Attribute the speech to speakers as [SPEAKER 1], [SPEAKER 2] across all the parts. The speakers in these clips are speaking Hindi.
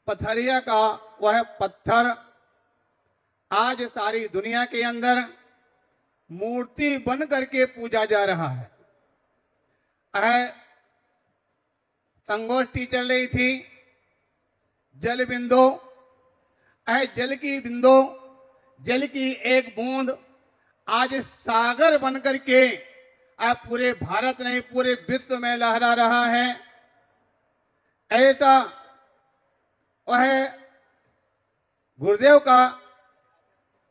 [SPEAKER 1] पथरिया का वह पत्थर आज सारी दुनिया के अंदर मूर्ति बन करके पूजा जा रहा है। संगोष्ठी चल रही थी, जल बिंदु, जल की बिंदु, जल की एक बूंद आज सागर बन करके पूरे भारत नहीं पूरे विश्व में लहरा रहा है। ऐसा वह गुरुदेव का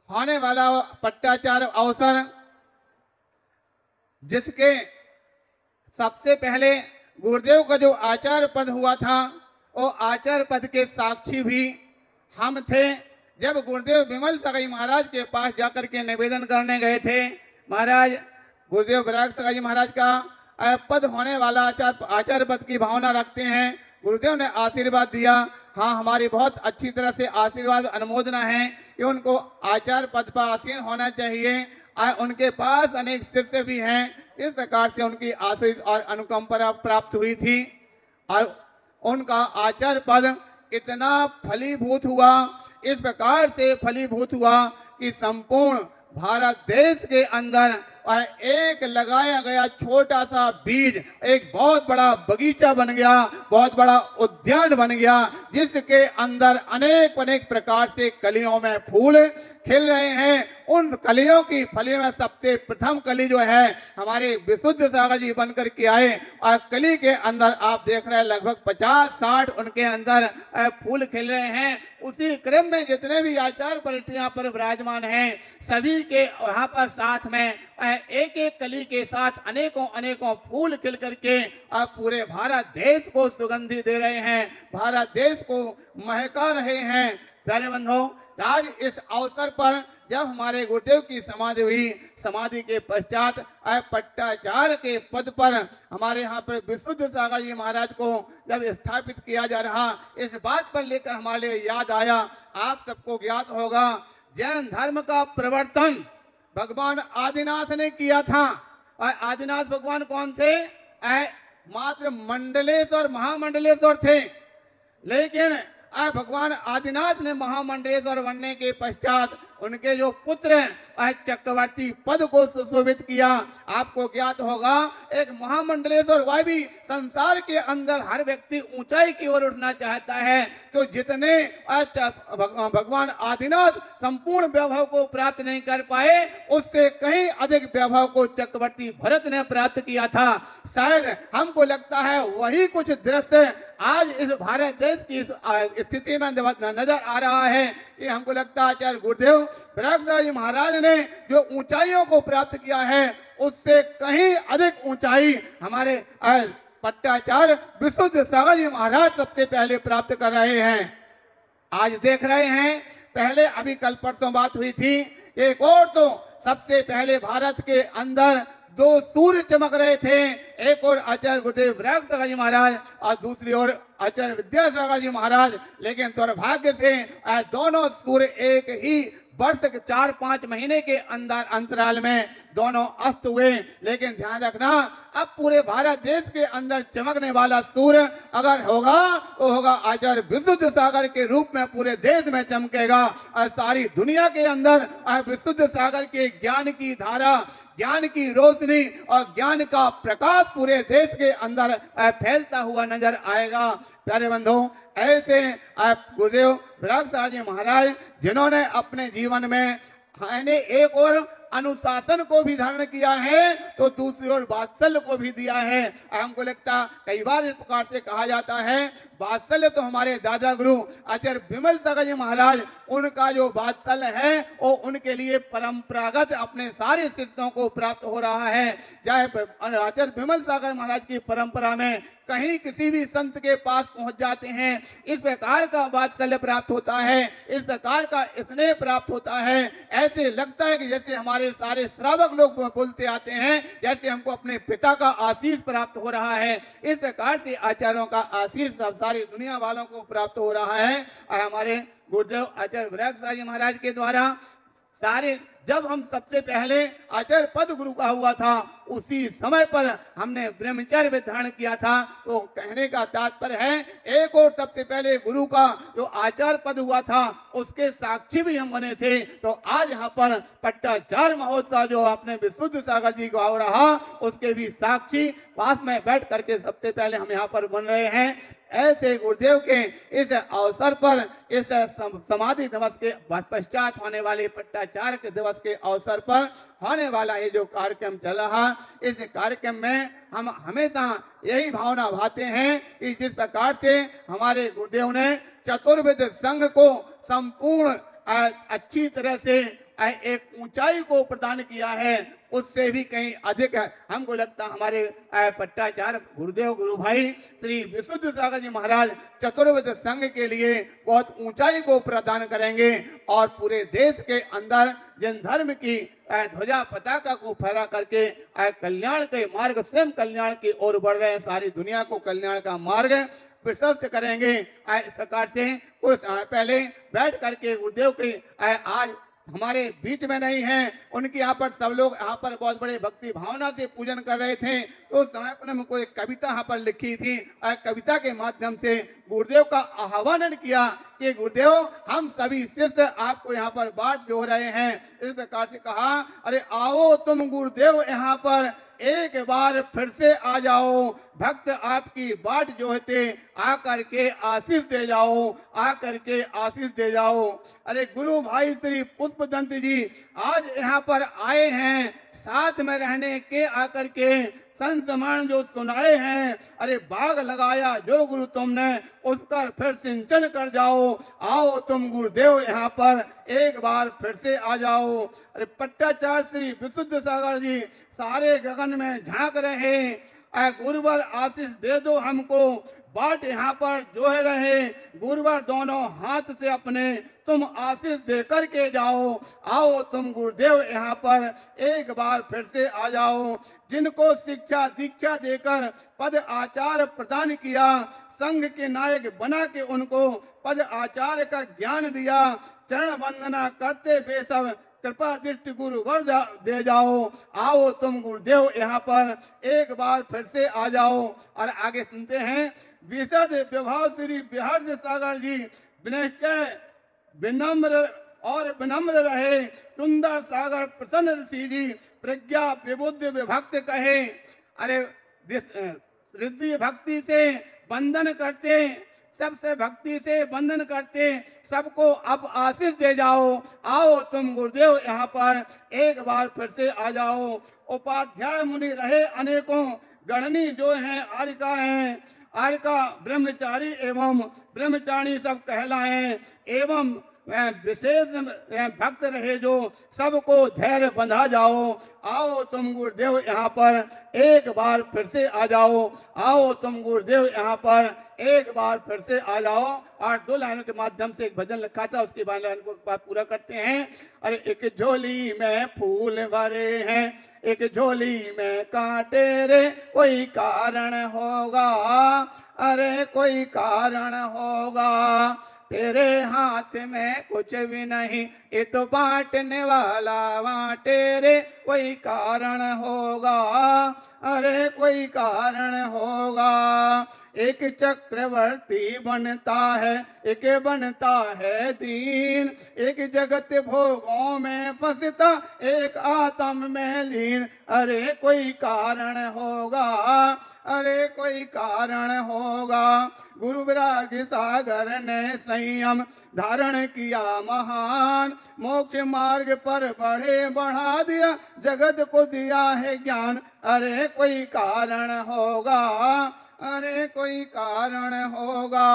[SPEAKER 1] होने वाला पट्टाचार अवसर, जिसके सबसे पहले गुरुदेव का जो आचार्य पद हुआ था, वो आचार्य पद के साक्षी भी हम थे। जब गुरुदेव विमल सगाई महाराज के पास जाकर के निवेदन करने गए थे, महाराज गुरुदेव विराग सगाई महाराज का पद होने वाला आचार्य पद की भावना रखते हैं। गुरुदेव ने आशीर्वाद दिया। हाँ, हमारी बहुत अच्छी तरह से आशीर्वाद अनुमोदना है कि उनको आचार्य पद पर आसीन होना चाहिए। उनके पास अनेक शिष्य भी हैं। इस प्रकार से उनकी आशीष और अनुकंपा प्राप्त हुई थी और उनका आचार्य पद कितना फलीभूत हुआ, इस प्रकार से फलीभूत हुआ कि संपूर्ण भारत देश के अंदर एक लगाया गया छोटा सा बीज एक बहुत बड़ा बगीचा बन गया, बहुत बड़ा उद्यान बन गया, जिसके अंदर अनेक प्रकार से कलियों में फूल खिल रहे हैं। उन कलियों की फली में सबसे प्रथम कली जो है हमारे विशुद्ध सागर जी बनकर के आए और कली के अंदर आप देख रहे हैं लगभग 50-60 उनके अंदर फूल खिल रहे हैं। उसी क्रम में जितने भी आचार्य परिष्ठ यहाँ पर विराजमान हैं, सभी के वहाँ पर साथ में एक एक कली के साथ अनेकों फूल खिल करके पूरे भारत देश को सुगंधि दे रहे हैं, भारत देश को महका रहे हैं। प्यारे बंधुओं, आज इस अवसर पर जब हमारे गुरुदेव की समाधि हुई, समाधि के पश्चात पट्टाचार्य के पद पर हमारे यहाँ पर विशुद्ध सागर जी महाराज को जब स्थापित किया जा रहा, इस बात पर लेकर हमारे याद आया, आप सबको ज्ञात होगा जैन धर्म का प्रवर्तन भगवान आदिनाथ ने किया था। और आदिनाथ भगवान कौन थे? मात्र मंडलेश्वर महामंडलेश्वर थे। लेकिन भगवान आदिनाथ ने महामंडलेश्वर बनने के पश्चात उनके जो पुत्र चक्रवर्ती पद को सुशोभित किया। आपको ज्ञात होगा एक महामंडलेश्वर वह भी संसार के अंदर हर व्यक्ति ऊंचाई की ओर उठना चाहता है, तो जितने भगवान आदिनाथ संपूर्ण वैभव को प्राप्त नहीं कर पाए, उससे कहीं अधिक वैभव को चक्रवर्ती भरत ने प्राप्त किया था। शायद हमको लगता है वही कुछ दृश्य आज इस भारत देश की स्थिति में नजर आ रहा है कि हमको लगता है आचार्य गुरुदेव विराग जी महाराज ने जो ऊंचाइयों को प्राप्त किया है, उससे कहीं अधिक ऊंचाई हमारे पट्टाचार्य विशुद्ध सागर जी महाराज सबसे पहले प्राप्त कर रहे हैं। आज देख रहे हैं, पहले अभी कल परसों बात हुई थी, एक और तो सबसे पहले भारत के अंदर 2 सूर्य चमक रहे थे, एक और आचार्य गुरुदेव विराग सागर जी महाराज और दूसरी ओर आचार्य विद्यासागर जी महाराज। लेकिन दुर्भाग्य से दोनों सूर्य एक ही वर्ष के 4-5 महीने के अंदर अंतराल में दोनों अस्त हुए। लेकिन ध्यान रखना, अब पूरे भारत देश के अंदर चमकने वाला सूर्य अगर होगा तो होगा आचार्य विशुद्ध सागर के रूप में पूरे देश में चमकेगा और सारी दुनिया के अंदर विशुद्ध सागर के ज्ञान की धारा, ज्ञान की रोशनी और ज्ञान का प्रकाश पूरे देश के अंदर फैलता हुआ नजर आएगा। प्यारे बंधुओं, ऐसे गुरुदेव विराग सागर जी महाराज जिन्होंने अपने जीवन में एक और अनुशासन को भी धारण किया है, तो दूसरी ओर वात्सल्य को भी दिया है। हमको लगता कई बार इस प्रकार से कहा जाता है, वात्सल्य तो हमारे दादा गुरु आचार्य विमल सागर जी महाराज, उनका जो वात्सल्य है वो उनके लिए परंपरागत अपने सारे शिष्यों को प्राप्त हो रहा है। चाहे आचार्य विमल सागर महाराज की परंपरा में कहीं किसी भी संत के पास पहुंच जाते हैं, इस प्रकार का वात्सल्य प्राप्त होता है, इस प्रकार का स्नेह प्राप्त होता है। ऐसे लगता है कि जैसे हमारे सारे श्रावक लोग बोलते आते हैं, जैसे हमको अपने पिता का आशीष प्राप्त हो रहा है। इस प्रकार से आचार्यों का आशीष सब सारी दुनिया वालों को प्राप्त हो रहा है। और हमारे गुरुदेव आचार्य विराग सागर जी महाराज के द्वारा सारे जब हम सबसे पहले आचार्य पद गुरु का हुआ था उसी समय पर हमने ब्रह्मचर्य धारण किया था। तो कहने का तात्पर्य है, एक और सबसे पहले गुरु का जो आचार्य पद हुआ था उसके साक्षी भी हम बने थे। तो आज यहाँ पर पट्टाचार महोत्सव जो अपने विशुद्ध सागर जी का हो रहा उसके भी साक्षी पास में बैठ करके सबसे पहले हम यहाँ पर बन रहे हैं। ऐसे गुरुदेव के इस अवसर पर, इस समाधि दिवस के पश्चात होने वाले पट्टाचार के दिवस के अवसर पर होने वाला ये जो कार्यक्रम चल रहा, इस कार्यक्रम में हम हमेशा यही भावना भाते हैं कि जिस प्रकार से हमारे गुरुदेव ने चतुर्वेद संघ को संपूर्ण अच्छी तरह से एक ऊंचाई को प्रदान किया है, उससे भी कहीं अधिक है हमको लगता हमारे पट्टाचार गुरुदेव गुरु भाई श्री विशुद्ध सागर जी महाराज चतुर्वेद संघ के लिए बहुत ऊंचाई को प्रदान करेंगे और पूरे देश के अंदर जिन धर्म की ध्वजा पताका को फहरा करके कल्याण के मार्ग, स्वयं कल्याण की ओर बढ़ रहे हैं, सारी दुनिया को कल्याण का मार्ग प्रशस्त करेंगे। इस प्रकार से कुछ पहले बैठ करके गुरुदेव के आज हमारे बीच में नहीं है, उनकी यहाँ पर सब लोग यहाँ पर बहुत बड़े भक्ति भावना से पूजन कर रहे थे। तो उस समय पर हमको एक कविता यहाँ पर लिखी थी, कविता के माध्यम से गुरुदेव का आह्वान किया कि गुरुदेव हम सभी शिष्य आपको यहाँ पर बाट जोड़ रहे हैं। इस प्रकार से कहा, अरे आओ तुम गुरुदेव यहाँ पर एक बार फिर से आ जाओ, भक्त आपकी बाट जोहते आकर के आशीष दे जाओ, आकर के आशीष दे जाओ। अरे गुरु भाई श्री पुष्पदंत जी आज यहाँ पर आए हैं, साथ में रहने के आकर के संस्मरण जो सुनाए हैं। अरे बाग लगाया जो गुरु तुमने उसका फिर सिंचन कर जाओ, आओ तुम गुरुदेव यहाँ पर एक बार फिर से आ जाओ। अरे पट्टाचार श्री विशुद्ध सागर जी सारे गगन में झांक रहे, गुरुवर आशीष दे दो हमको, बाट यहाँ पर जो है रहे, गुरुवर दोनों हाथ से अपने तुम आशीष दे करके जाओ, आओ तुम गुरुदेव यहाँ पर एक बार फिर से आ जाओ। जिनको शिक्षा दीक्षा देकर पद आचार्य प्रदान किया, संघ के नायक बना के उनको पद आचार्य का ज्ञान दिया, चरण वंदना करते बेसब कृपा दृष्टि गुरुवर दे जाओ, आओ तुम गुरुदेव यहाँ पर एक बार फिर से आ जाओ। और आगे सुनते हैं, विशद विभाव श्री बिहार सागर जी विनय विनम्र रहे, सुंदर सागर प्रसन्न ऋषि जी प्रज्ञा विबुद्ध विभक्त कहे। अरे रिद्धि भक्ति से बंधन करते, सबसे भक्ति से बंधन करते, सबको अब आशीष दे जाओ, आओ तुम गुरुदेव यहाँ पर एक बार फिर से आ जाओ। उपाध्याय मुनि रहे अनेकों, गणनी जो हैं आर्यका हैं, आर्यका ब्रह्मचारी एवं ब्रह्मचारी सब कहलाएं, एवं विशेष भक्त रहे जो सबको धैर्य बंधा जाओ, आओ तुम गुरुदेव यहाँ पर एक बार फिर से आ जाओ, आओ तुम गुरुदेव यहाँ पर एक बार फिर से आ जाओ। और दो लाइनों के माध्यम से एक भजन लिखा था, उसके बाद लाइन को पूरा करते हैं। अरे एक झोली में फूल भरे हैं, एक झोली में कांटे रे, कोई कारण होगा, अरे कोई कारण होगा, तेरे हाथ में कुछ भी नहीं, ये तो बांटने वाला बांटे रे, कोई कारण होगा, अरे कोई कारण होगा। एक चक्रवर्ती बनता है, एक बनता है दीन, एक जगत भोगों में फंसता, एक आत्म में लीन, अरे कोई कारण होगा, अरे कोई कारण होगा। गुरु विराग सागर ने संयम धारण किया महान, मोक्ष मार्ग पर बढ़े बढ़ा दिया, जगत को दिया है ज्ञान, अरे कोई कारण होगा, अरे कोई कारण होगा।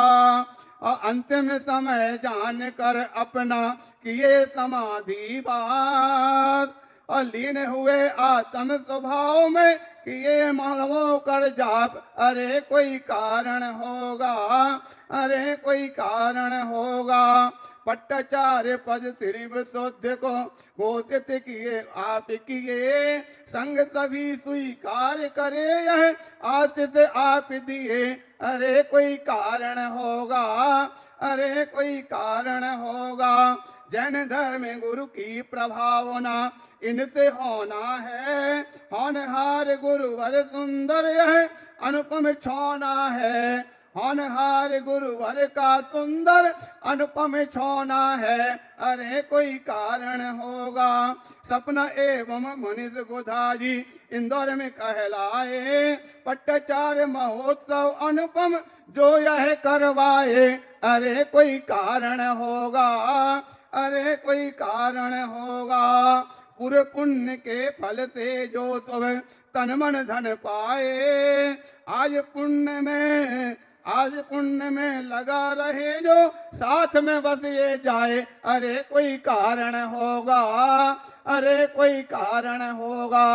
[SPEAKER 1] और अंतिम समय जान कर अपना किए समाधि बात, और लीन हुए आत्म स्वभाव में किए मानवों कर जाप, अरे कोई कारण होगा, अरे कोई कारण होगा। पट्टाचार्य पद श्री विशुद्ध को घोषित किए आप किए, संग सभी स्वीकार करे यह आशीष आप दिए, अरे कोई कारण होगा, अरे कोई कारण होगा। जैन धर्म गुरु की प्रभावना इनसे होना है। होनहार गुरुवर सुंदर यह अनुपम छोना है। होनहार गुरुवर का सुंदर अनुपम छोना है। अरे कोई कारण होगा सपना एवं मनीष गोधाजी इंदौर में कहलाए। पट्टाचार महोत्सव अनुपम जो यह करवाए। अरे कोई कारण होगा, अरे कोई कारण होगा। पूरे पुण्य के फल से जो सब तन मन धन पाए। आज पुण्य में लगा रहे जो साथ में बस ये जाए। अरे कोई कारण होगा, अरे कोई कारण होगा।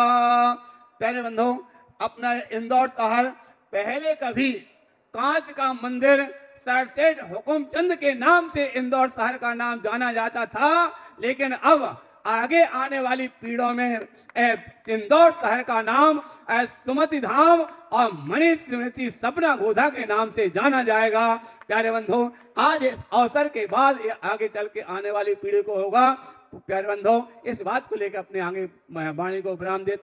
[SPEAKER 1] प्यारे बंधु, अपना इंदौर शहर पहले कभी कांच का मंदिर सर सेठ हुकुमचंद के नाम से इंदौर शहर का नाम जाना जाता था, लेकिन अब आगे आने वाली पीढ़ियों में इंदौर शहर का नाम सुमति धाम और मनीष स्मृति सपना गोधा के नाम से जाना जाएगा। प्यारे बंधु, आज इस अवसर के बाद ये आगे चल के आने वाली पीढ़ी को होगा। प्यारे बंधु, इस बात को लेकर अपने आगे वाणी को विराम देते